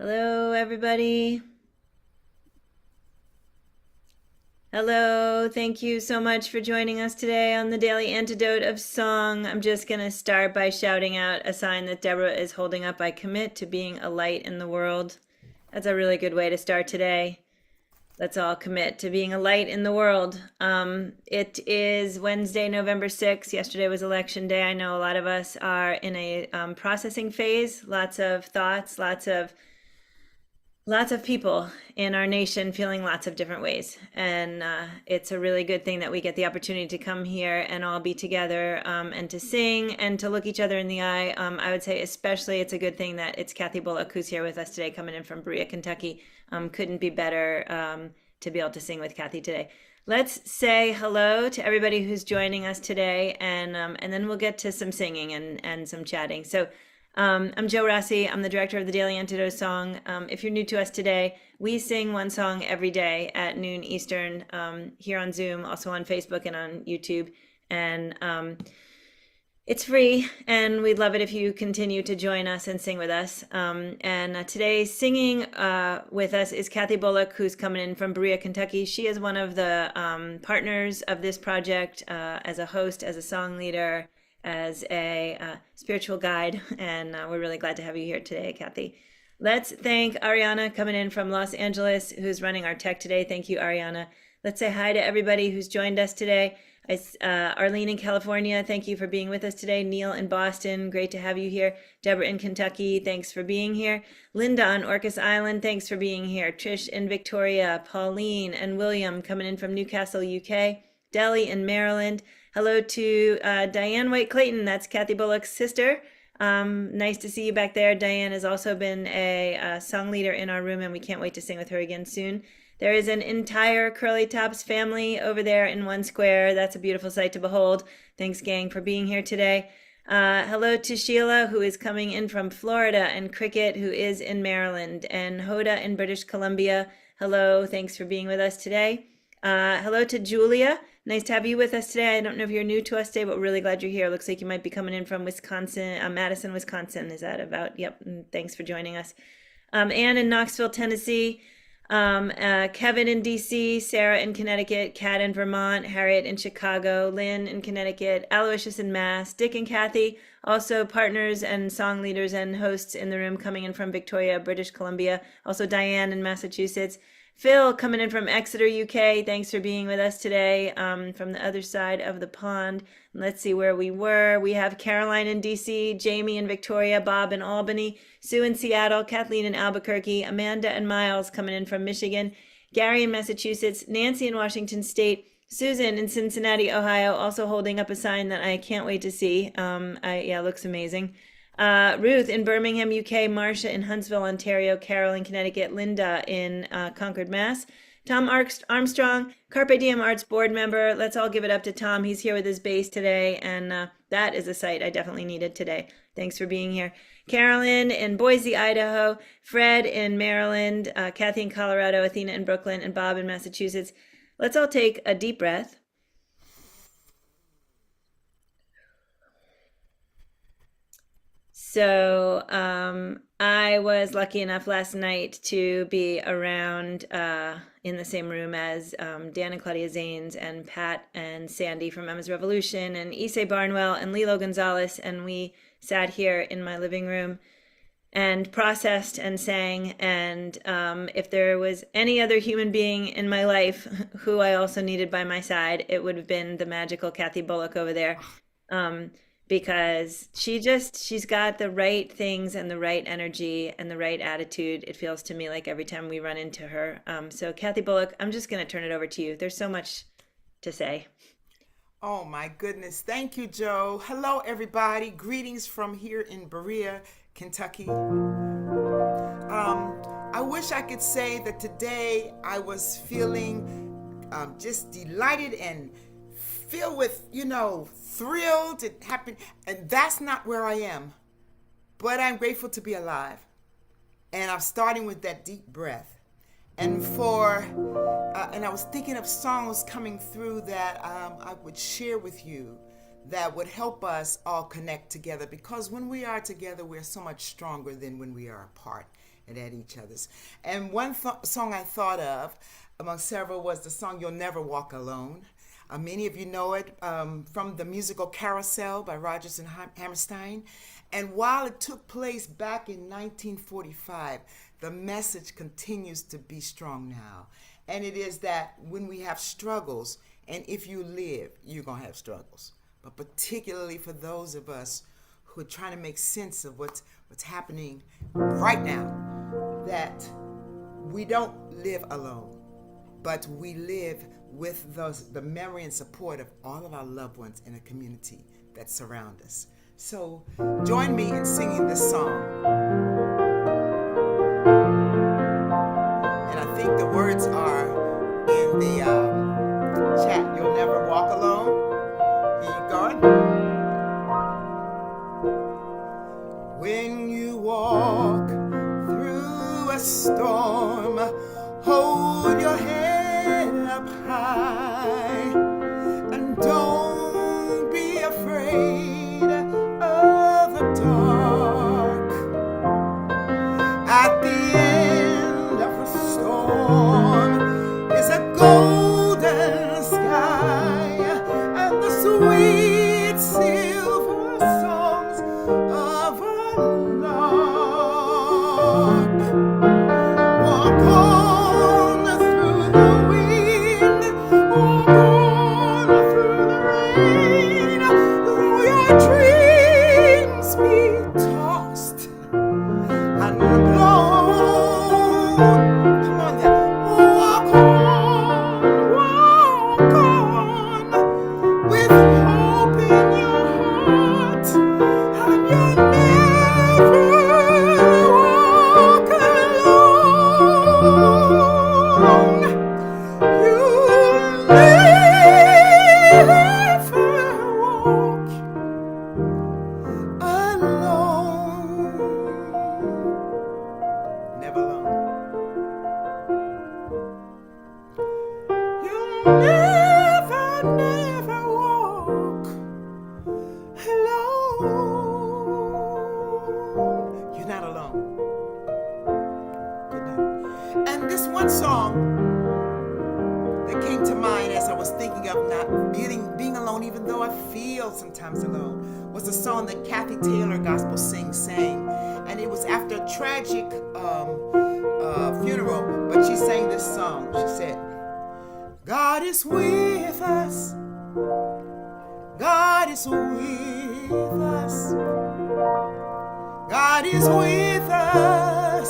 Hello, everybody. Hello, thank you so much for joining us today on the Daily Antidote of Song. I'm just going to start by shouting out a sign that Deborah is holding up. I commit to being a light in the world. That's a really good way to start today. Let's all commit to being a light in the world. It is Wednesday, November 6th. Yesterday was election day. I know a lot of us are in a processing phase. Lots of thoughts, lots of people in our nation feeling lots of different ways. And it's a really good thing that we get the opportunity to come here and all be together and to sing and to look each other in the eye. I would say especially it's a good thing that it's Kathy Bullock who's here with us today, coming in from Berea, Kentucky. Couldn't be better to be able to sing with Kathy today. Let's say hello to everybody who's joining us today, and then we'll get to some singing and some chatting. So I'm Jo Rossi. I'm the director of the Daily Antidote Song. If you're new to us today, we sing one song every day at noon Eastern here on Zoom, also on Facebook and on YouTube. And it's free, and we'd love it if you continue to join us and sing with us. And today, singing with us is Kathy Bullock, who's coming in from Berea, Kentucky. She is one of the partners of this project as a host, as a song leader, as a spiritual guide, and we're really glad to have you here today, Kathy. Let's thank Ariana coming in from Los Angeles, who's running our tech today. Thank you, Ariana. Let's say hi to everybody who's joined us today. Arlene in California, thank you for being with us today. Neil in Boston, great to have you here. Deborah in Kentucky, thanks for being here. Linda on Orcas Island, thanks for being here. Trish in Victoria, Pauline and William coming in from Newcastle, UK. Delhi in Maryland. Hello to Diane White-Clayton, that's Kathy Bullock's sister. Nice to see you back there. Diane has also been a song leader in our room, and we can't wait to sing with her again soon. There is an entire Curly Tops family over there in one square. That's a beautiful sight to behold. Thanks, gang, for being here today. Hello to Sheila, who is coming in from Florida, and Cricket, who is in Maryland, and Hoda in British Columbia. Hello, thanks for being with us today. Hello to Julia. Nice to have you with us today. I don't know if you're new to us today, but we're really glad you're here. Looks like you might be coming in from Wisconsin, Madison, Wisconsin. Is that about? Yep. Thanks for joining us. Anne in Knoxville, Tennessee. Kevin in DC, Sarah in Connecticut, Kat in Vermont, Harriet in Chicago, Lynn in Connecticut, Aloysius in Mass, Dick and Kathy, also partners and song leaders and hosts in the room coming in from Victoria, British Columbia, also Diane in Massachusetts. Phil coming in from Exeter, UK. Thanks for being with us today from the other side of the pond. Let's see where we were. We have Caroline in DC, Jamie in Victoria, Bob in Albany, Sue in Seattle, Kathleen in Albuquerque, Amanda and Miles coming in from Michigan, Gary in Massachusetts, Nancy in Washington State, Susan in Cincinnati, Ohio, also holding up a sign that I can't wait to see. Yeah, looks amazing. Ruth in Birmingham, UK, Marcia in Huntsville, Ontario, Carol in Connecticut, Linda in Concord, Mass. Tom Armstrong, Carpe Diem Arts board member. Let's all give it up to Tom. He's here with his bass today, and that is a sight I definitely needed today. Thanks for being here. Carolyn in Boise, Idaho, Fred in Maryland, Kathy in Colorado, Athena in Brooklyn, and Bob in Massachusetts. Let's all take a deep breath. So I was lucky enough last night to be around in the same room as Dan and Claudia Zanes and Pat and Sandy from Emma's Revolution and Issei Barnwell and Lilo Gonzalez, and we sat here in my living room and processed and sang. And if there was any other human being in my life who I also needed by my side, it would have been the magical Kathy Bullock over there. Because she's got the right things and the right energy and the right attitude. It feels to me like every time we run into her. So Kathy Bullock, I'm just going to turn it over to you. There's so much to say. Oh my goodness. Thank you, Joe. Hello, everybody. Greetings from here in Berea, Kentucky. I wish I could say that today I was feeling just delighted and filled with, thrilled. It happened. And that's not where I am. But I'm grateful to be alive. And I'm starting with that deep breath. And and I was thinking of songs coming through that I would share with you that would help us all connect together, because when we are together, we're so much stronger than when we are apart. and at each other's. And one song I thought of among several was the song You'll Never Walk Alone. Many of you know it from the musical Carousel by Rodgers and Hammerstein. And while it took place back in 1945, the message continues to be strong now. And it is that when we have struggles, and if you live, you're going to have struggles. But particularly for those of us who are trying to make sense of what's happening right now, that we don't live alone, but we live with the memory and support of all of our loved ones in a community that surround us. So join me in singing this song. And I think the words are in the chat. You'll never walk alone. Here you go. When you walk through a storm, hold your head up high and don't be afraid of the dark. At the end of the storm is a golden sky and the sweet silver songs of a lark. Walk on through the wind, walk on through the rain, though your dreams be tossed and blown. Come on then. Walk on, with hope in your heart, and you'll never walk alone. You'll never walk alone. Never alone. You'll never, never walk alone. You're not alone. You're not. And this one song that came to mind as I was thinking of not being alone, even though I feel sometimes alone, was the song that Kathy Taylor Gospel sang. And it was after a tragic funeral, but she sang this song. She said, God is with us. God is with us. God is with us.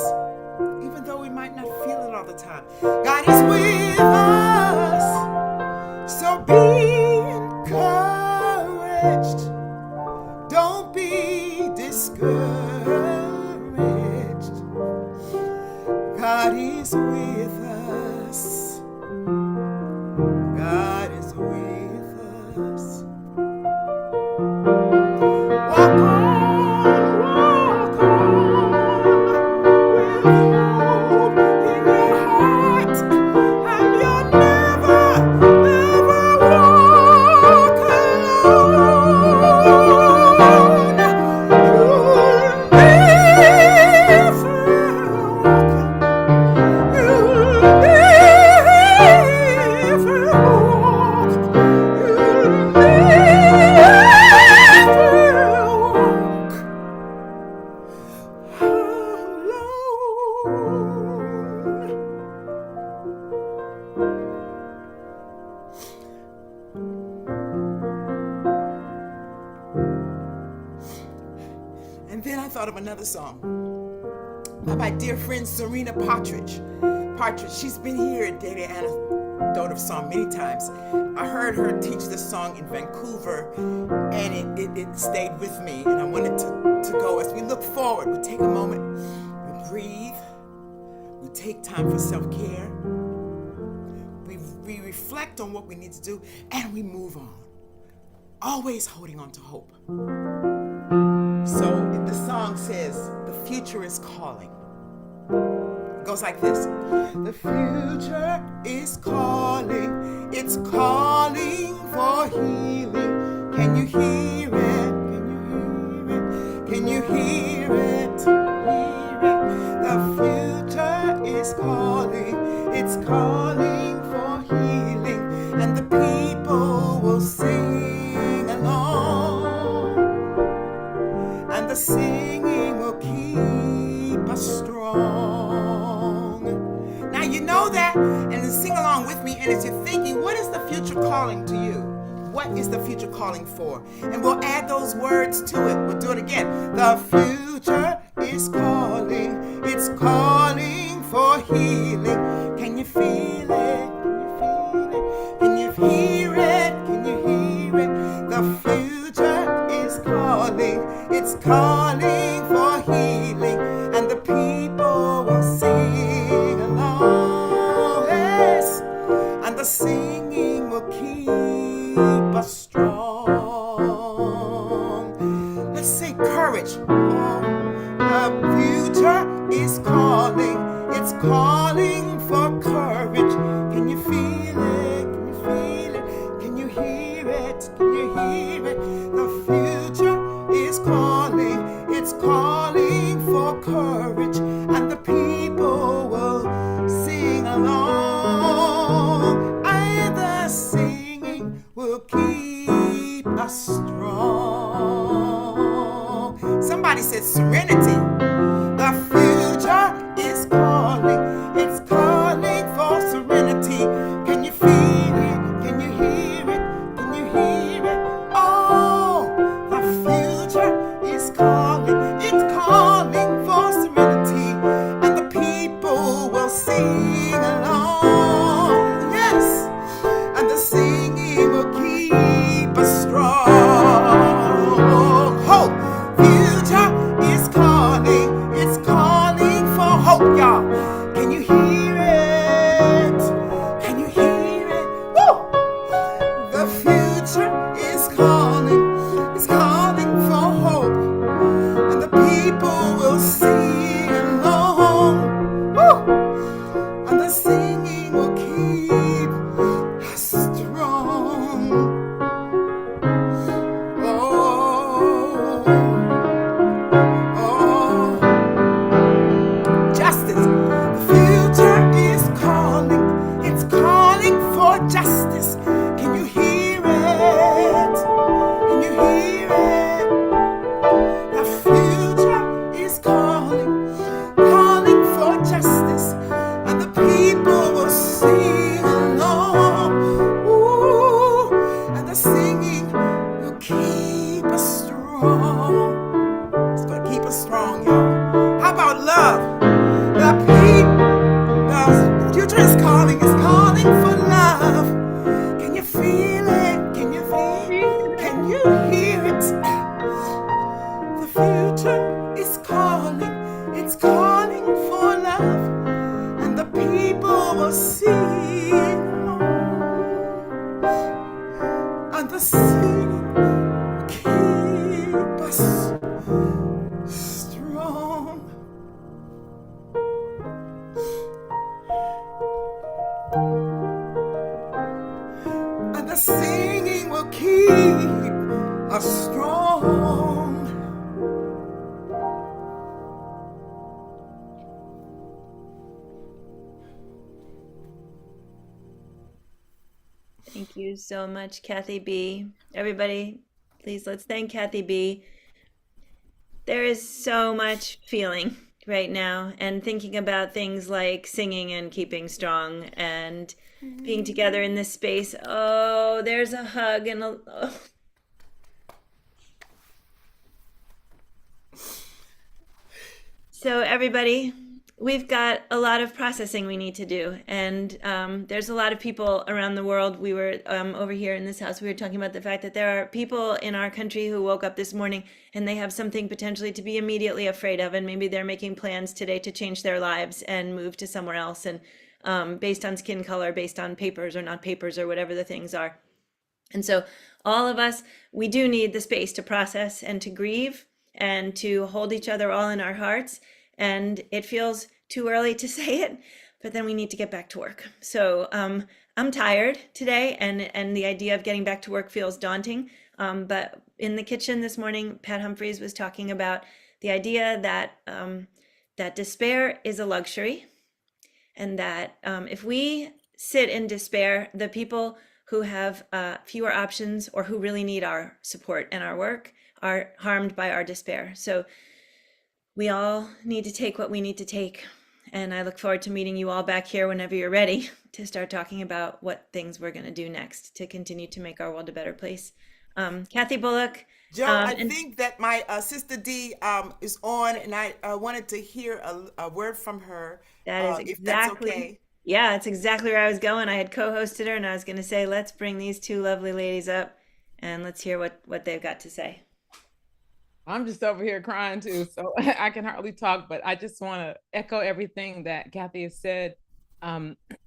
Even though we might not feel it all the time. God is with us. So be encouraged. Don't be discouraged. God is with us. God is with us. Walk on, with hope in your heart, and you'll never, never walk alone. You'll never walk. You'll never walk. You'll never walk alone. And then I thought of another song by my dear friend Sarina Partridge. She's been here at Daily Antidote of Song many times. I heard her teach this song in Vancouver, and it stayed with me, and I wanted to go. As we look forward, we take a moment, we breathe, we take time for self-care, we reflect on what we need to do, and we move on, always holding on to hope. So the song says, the future is calling. It goes like this. The future is calling. It's calling for healing. Can you hear it? Can you hear it? Can you hear it? Hear it. The future future calling to you? What is the future calling for? And we'll add those words to it. We'll do it again. The future is calling. It's calling for healing. Can you feel it? Can you feel it? Can you hear it? Can you hear it? The future is calling. It's calling for healing. And the people will sing along. Yes. And the singing will keep us strong. Let's say courage. The future is calling. It's calling for courage. Can you feel it? Can you feel it? Can you hear it? Can you hear it? The future is calling. It's calling for courage. And the people will sing along. And the singing will keep us strong. Somebody said serenity. The future is calling. It's calling for serenity. Can you feel it? Can you hear it? Can you hear it? Oh, the future is calling. It's calling for serenity. And the people will sing along. Yes. And the singing will keep us strong. Hope. Future is calling. It's calling for hope, y'all. Can you hear it? Can you hear it? Woo! The future is calling. It's calling for hope. And the people will sing along. Woo! And the singing will keep us strong. Oh, justice. The future is calling. It's calling for justice. Can you hear it? Can you hear it? The future is calling, calling for justice, and the people will sing along. Ooh, and the singing will keep us strong. It's gonna keep us strong, y'all. How about love? The future is calling. It's calling for love. Can you feel it? Can you feel it? Can you hear it? The future is calling. It's calling for love. And the people will sing along. And the singing will keep us strong. And the singing will keep us strong. Thank you so much, Kathy B. Everybody, please let's thank Kathy B. There is so much feeling right now, and thinking about things like singing and keeping strong and being together in this space. Oh, there's a hug and a. Oh. So everybody, we've got a lot of processing we need to do, and there's a lot of people around the world. We were over here in this house, we were talking about the fact that there are people in our country who woke up this morning and they have something potentially to be immediately afraid of, and maybe they're making plans today to change their lives and move to somewhere else, and based on skin color, based on papers or not papers or whatever the things are. And so all of us, we do need the space to process and to grieve and to hold each other all in our hearts. And it feels too early to say it, but then we need to get back to work. So I'm tired today, and the idea of getting back to work feels daunting. But in the kitchen this morning, Pat Humphreys was talking about the idea that that despair is a luxury, and that if we sit in despair, the people who have fewer options or who really need our support and our work are harmed by our despair. So we all need to take what we need to take. And I look forward to meeting you all back here whenever you're ready. to start talking about what things we're going to do next to continue to make our world a better place. Kathy Bullock, Joe, I and think that my sister D is on, and I wanted to hear a word from her, that is if that's exactly, okay. yeah, that's exactly where I was going. I had co-hosted her, and I was going to say, let's bring these two lovely ladies up, and let's hear what they've got to say. I'm just over here crying too, so I can hardly talk, but I just want to echo everything that Kathy has said.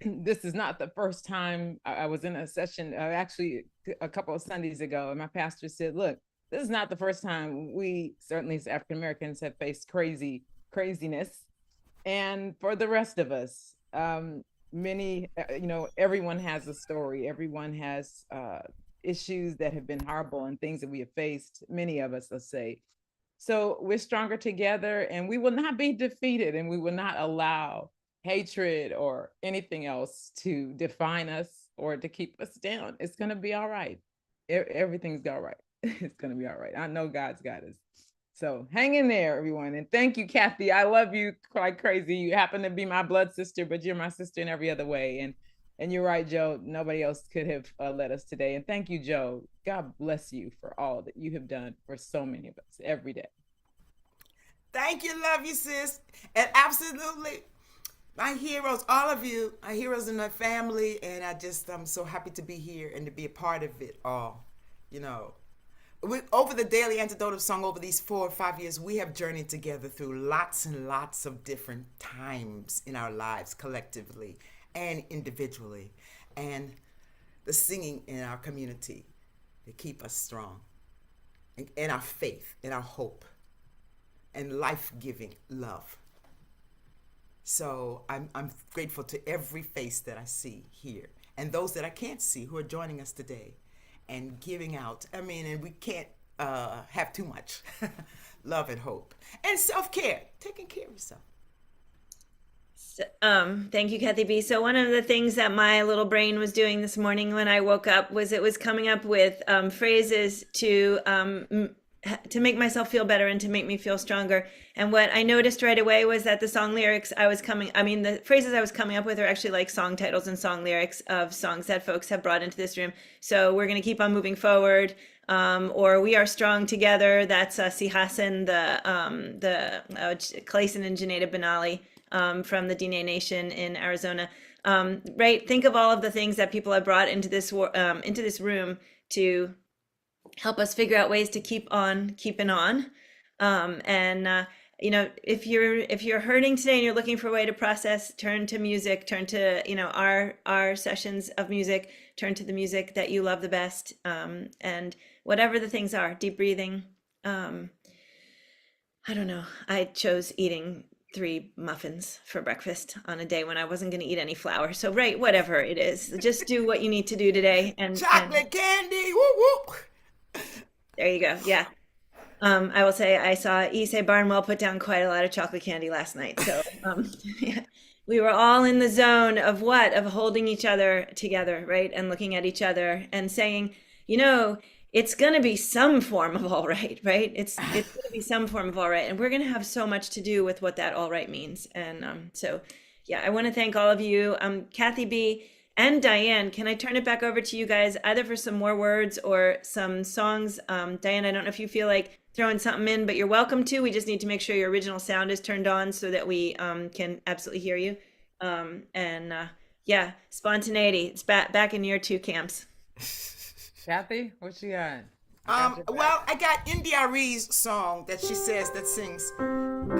This is not the first time I was in a session, actually a couple of Sundays ago, and my pastor said, look, this is not the first time we, certainly as African Americans, have faced craziness. And for the rest of us, many, everyone has a story. Everyone has issues that have been horrible and things that we have faced, many of us, let's say. So we're stronger together, and we will not be defeated, and we will not allow hatred or anything else to define us or to keep us down. It's going to be all right. Everything's all right. It's going to be all right. I know God's got us. So hang in there, everyone. And thank you, Kathy. I love you quite crazy. You happen to be my blood sister, but you're my sister in every other way. And you're right, Joe. Nobody else could have led us today. And thank you, Joe. God bless you for all that you have done for so many of us every day. Thank you, love you, sis. And absolutely, my heroes, all of you, my heroes in my family. And I'm so happy to be here and to be a part of it all. Over the Daily Antidote song, over these 4 or 5 years, we have journeyed together through lots and lots of different times in our lives, collectively and individually. And the singing in our community, they keep us strong. And our faith, and our hope, and life-giving love. So I'm grateful to every face that I see here, and those that I can't see who are joining us today and giving out. And we can't have too much love and hope. And self-care, taking care of yourself. Thank you, Kathy B. So one of the things that my little brain was doing this morning when I woke up was it was coming up with phrases to make myself feel better and to make me feel stronger. And what I noticed right away was that the song lyrics the phrases I was coming up with are actually like song titles and song lyrics of songs that folks have brought into this room. So we're going to keep on moving forward. Or we are strong together. That's Si Hassan, the Clayson and Janeda Benali from the Diné Nation in Arizona. Right? Think of all of the things that people have brought into this room to help us figure out ways to keep on keeping on. If you're hurting today and you're looking for a way to process, turn to music, turn to, our sessions of music, turn to the music that you love the best. And whatever the things are, deep breathing. I don't know. I chose eating 3 muffins for breakfast on a day when I wasn't going to eat any flour. So, right, whatever it is, just do what you need to do today. And chocolate candy, woo woo. There you go. Yeah. I will say I saw Issei Barnwell put down quite a lot of chocolate candy last night. So yeah, we were all in the zone of what? Of holding each other together, right? And looking at each other and saying, it's going to be some form of all right, right? It's going to be some form of all right. And we're going to have so much to do with what that all right means. And so, yeah, I want to thank all of you. Kathy B. and Diane, can I turn it back over to you guys either for some more words or some songs? Diane, I don't know if you feel like throwing something in, but you're welcome to. We just need to make sure your original sound is turned on so that we can absolutely hear you. Yeah, spontaneity. It's back in your 2 camps. Kathy, what you got? Well, I got India Ree's song that she sings,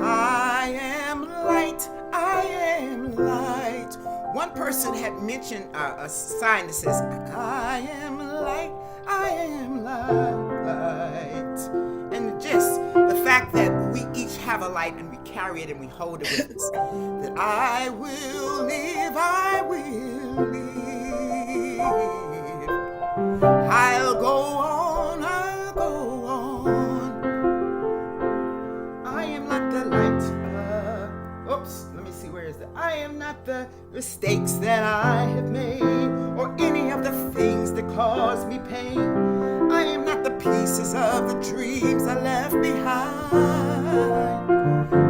I am light, I am light. One person had mentioned a sign that says, I am light, I am light. And just the fact that we each have a light and we carry it and we hold it with us, that I will live, I'll go on, I am not the light, let me see, where is that? I am not the mistakes that I have made, or any of the things that cause me pain. I am not the pieces of the dreams I left behind.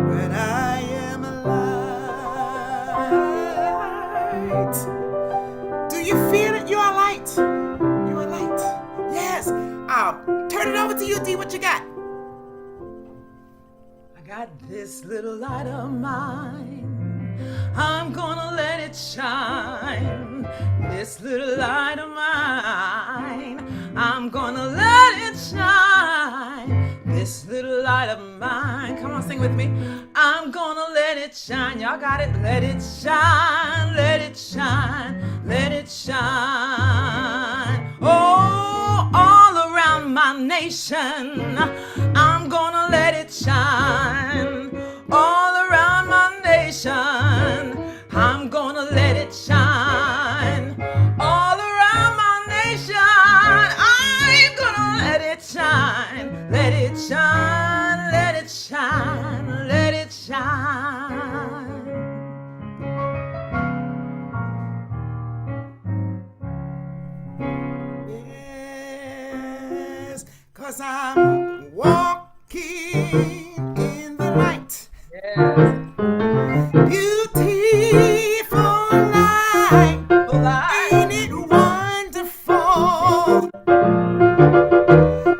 When I am alive, Turn it over to you, D. What you got? I got this little light of mine. I'm gonna let it shine. This little light of mine. I'm gonna let it shine. This little light of mine. Come on, sing with me. I'm gonna let it shine. Y'all got it? Let it shine. Let it shine. Let it shine. Oh, all around my nation. I'm gonna let it shine. All around my nation. I'm gonna let it shine. All around my nation. I'm gonna let it shine. Let it shine. Let it shine. Let it shine. Yes, 'cause I'm walking in the light. Yes. Beautiful light. Ain't it wonderful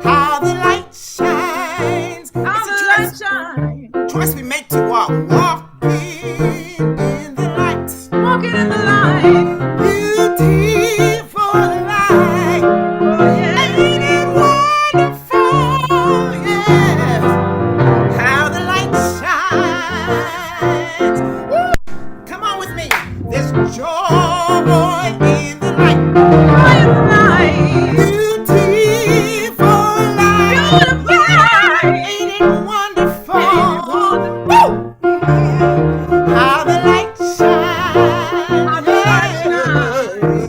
how the light shines? How It's a the light shine. choice we make to walk. Walking in the light. Walking in the light. Beautiful light. Oh, yeah. Ain't it wonderful? Yes. How the light shines. Woo. Come on with me. There's joy in the light. Joy in the light. Beautiful light. Beautiful light. Ain't it wonderful? Ain't it wonderful? Woo. How the light shines. How the light shines.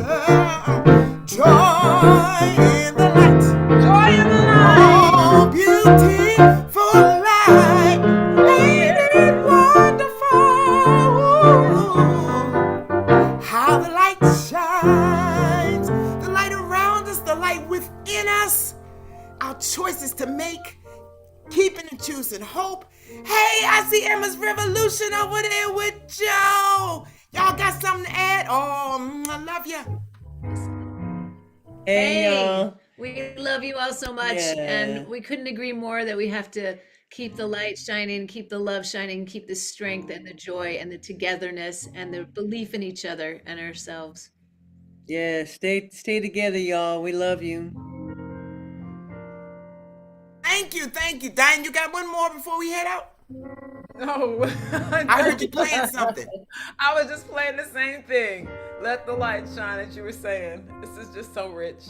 Joy in the light. Joy in the light. Oh, beautiful light. Ain't it wonderful? How the light shines. The light around us, the light within us. Our choices to make, keeping and choosing hope. Hey, I see Emma's Revolution over there with Joe. Y'all got something to add? Oh, I love you. Hey, we love you all so much, Yeah. and we couldn't agree more that we have to keep the light shining, keep the love shining, keep the strength and the joy and the togetherness and the belief in each other and ourselves. Yeah, stay together, y'all. We love you. Thank you, thank you. Diane, you got one more before we head out? No. I heard you playing something. I was just playing the same thing. Let the light shine that you were saying. This is just so rich.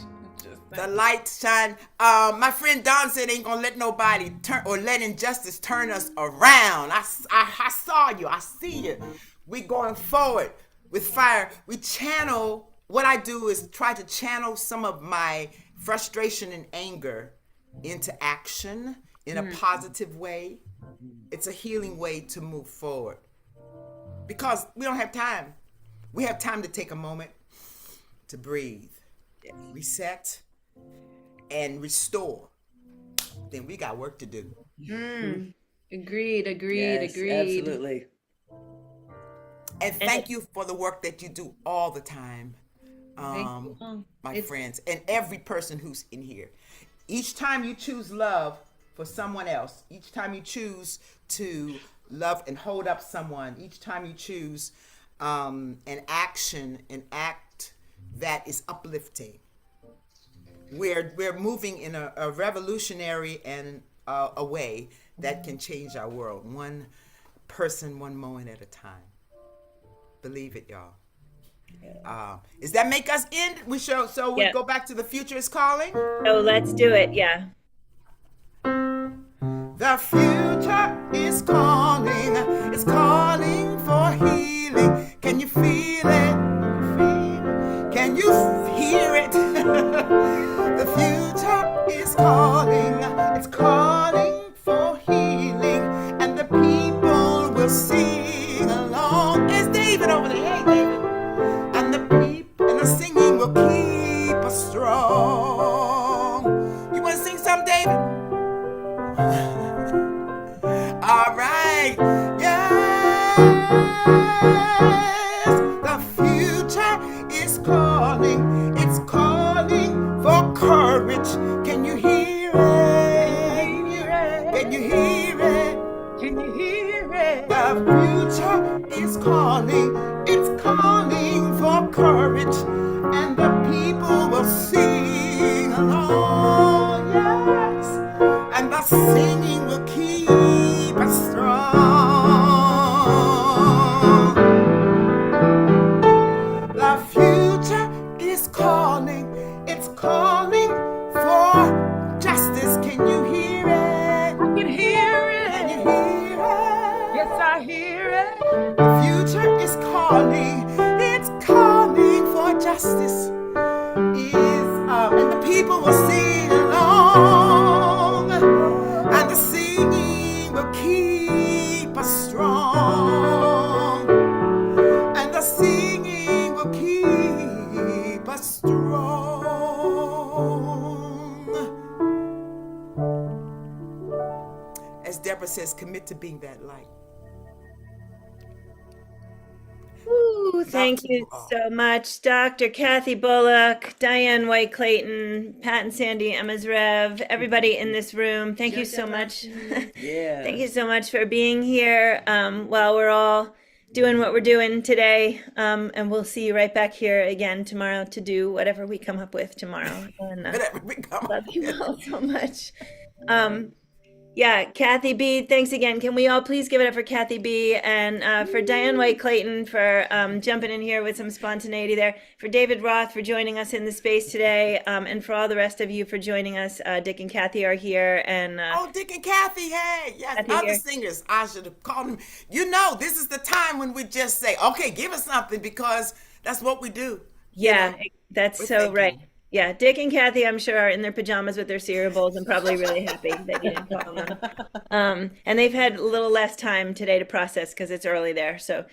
Just The light shine. My friend Don said ain't gonna let nobody turn or let injustice turn us around. I saw you. I see you. We going forward with fire. We channel. What I do is try to channel some of my frustration and anger into action in a positive way. It's a healing way to move forward because we don't have time. We have time to take a moment to breathe, reset, and restore. Then we got work to do. Agreed, agreed, Yes, agreed. absolutely. And thank you for the work that you do all the time, Thank you all. my friends, and every person who's in here. Each time you choose love for someone else, each time you choose to love and hold up someone, each time you choose an act that is uplifting, we're moving in a revolutionary and a way that can change our world, one person, one moment at a time. Believe it, y'all. Does that make us end? We Yeah. go back to The Future is Calling. So let's do it. Yeah. The future is calling. It's calling for healing. Can you feel it? Can you hear it? The future is calling. It's calling for healing, and the people will sing along. It's David over there. Hey, David. And the people and the singing will keep us strong. You want to sing some, David? All right. Yes. The future is calling. It's calling for courage. Can you hear it? Can you hear it? The future is calling, it's calling for courage, and the people will sing along, yes, and the singing will keep us strong. The future is calling, it's calling for justice. Can you hear it? I can hear Can you it. hear it? Yes, I hear it. The future is calling, it's calling for justice. And the people will sing along, and the singing will keep us strong, and the singing will keep us strong. As Deborah says, commit to being that light. Ooh, thank you so much, Dr. Kathy Bullock, Diane White-Clayton, Pat and Sandy, Emma's Rev, everybody in this room. Thank you so much. Yeah. Thank you so much for being here while we're all doing what we're doing today. And we'll see you right back here again tomorrow to do whatever we come up with tomorrow. And Whatever we come love up you with. all so much. Yeah, Kathy B, thanks again. Can we all please give it up for Kathy B and for Diane White-Clayton for jumping in here with some spontaneity there, for David Roth for joining us in the space today, and for all the rest of you for joining us. Dick and Kathy are here, and Oh, Dick and Kathy, hey, yes, Kathy other here. singers. I should have called them. You know, this is the time when we just say, okay, give us something, because that's what we do. yeah, know, that's we're so thinking. right. Yeah, Dick and Kathy, I'm sure, are in their pajamas with their cereal bowls and probably really happy that you didn't call them. And they've had a little less time today to process because it's early there. So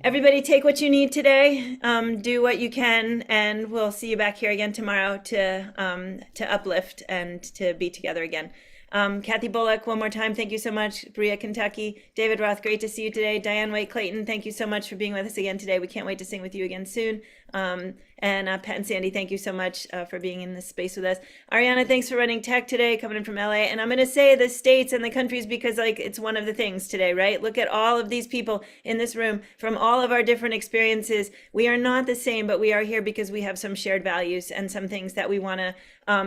everybody take what you need today, do what you can, and we'll see you back here again tomorrow to uplift and to be together again. Kathy Bullock, one more time, thank you so much. Bria, Kentucky. David Roth, great to see you today. Diane White-Clayton, thank you so much for being with us again today. We can't wait to sing with you again soon. And Pat and Sandy, thank you so much for being in this space with us. Ariana, thanks for running tech today, coming in from LA. And I'm going to say the states and the countries because like it's one of the things today, right? Look at all of these people in this room from all of our different experiences. We are not the same, but we are here because we have some shared values and some things that we want to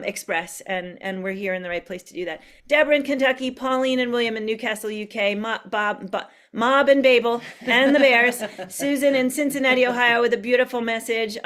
express, and we're here in the right place to do that. Deborah in Kentucky, Pauline and William in Newcastle, UK, Mob and Babel and the Bears, Susan in Cincinnati, Ohio, with a beautiful message.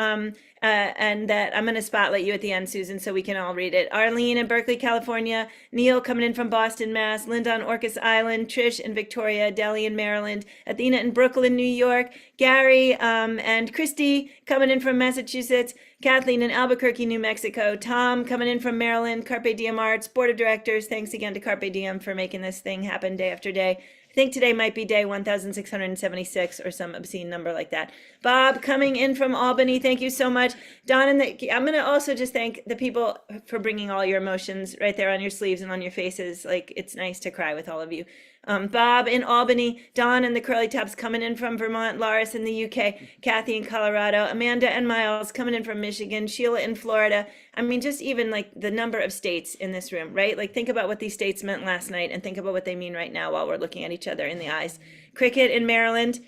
And that I'm going to spotlight you at the end, Susan, so we can all read it. Arlene in Berkeley, California, Neil coming in from Boston, Mass, Linda on Orcas Island, Trish in Victoria, Delhi in Maryland, Athena in Brooklyn, New York, Gary and Christy coming in from Massachusetts, Kathleen in Albuquerque, New Mexico, Tom coming in from Maryland, Carpe Diem Arts, Board of Directors, thanks again to Carpe Diem for making this thing happen day after day. I think today might be day 1676 or some obscene number like that. Bob coming in from Albany, thank you so much. Don, I'm going to also just thank the people for bringing all your emotions right there on your sleeves and on your faces. Like, it's nice to cry with all of you. Bob in Albany, Don and the Curly Tops coming in from Vermont, Loris in the UK, Kathy in Colorado, Amanda and Miles coming in from Michigan, Sheila in Florida. I mean, just even like the number of states in this room, right? Like think about what these states meant last night and think about what they mean right now while we're looking at each other in the eyes. Cricket in Maryland,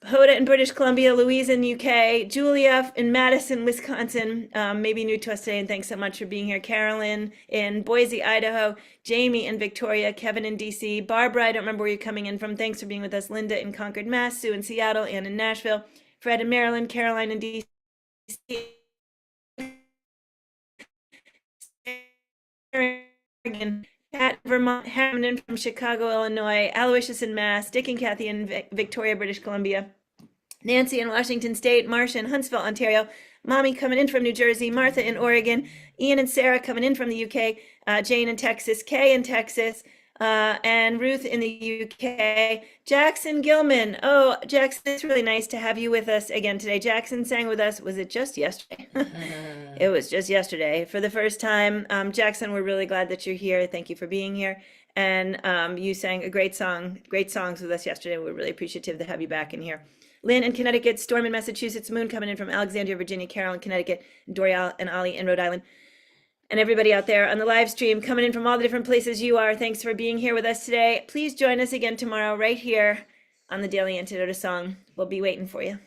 Hoda in British Columbia, Louise in UK, Julia in Madison, Wisconsin, maybe new to us today, and thanks so much for being here. Carolyn in Boise, Idaho, Jamie in Victoria, Kevin in DC, Barbara, I don't remember where you're coming in from, thanks for being with us. Linda in Concord, Mass, Sue in Seattle, Ann in Nashville, Fred in Maryland, Caroline in DC, Oregon, Pat in Vermont, Hamden from Chicago, Illinois, Aloysius in Mass, Dick and Kathy in Victoria, British Columbia, Nancy in Washington State, Marcia in Huntsville, Ontario, Mommy coming in from New Jersey, Martha in Oregon, Ian and Sarah coming in from the UK, Jane in Texas, Kay in Texas, and Ruth in the UK, Jackson Gilman. Oh, Jackson, it's really nice to have you with us again today. Jackson sang with us, was it just yesterday? It was just yesterday for the first time. Jackson, we're really glad that you're here. Thank you for being here. And you sang a great songs with us yesterday. We're really appreciative to have you back in here. Lynn in Connecticut, Storm in Massachusetts, Moon coming in from Alexandria, Virginia, Carol in Connecticut, Dorial and Ollie in Rhode Island. And everybody out there on the live stream coming in from all the different places you are, thanks for being here with us today. Please join us again tomorrow right here on the Daily Antidote Song. We'll be waiting for you.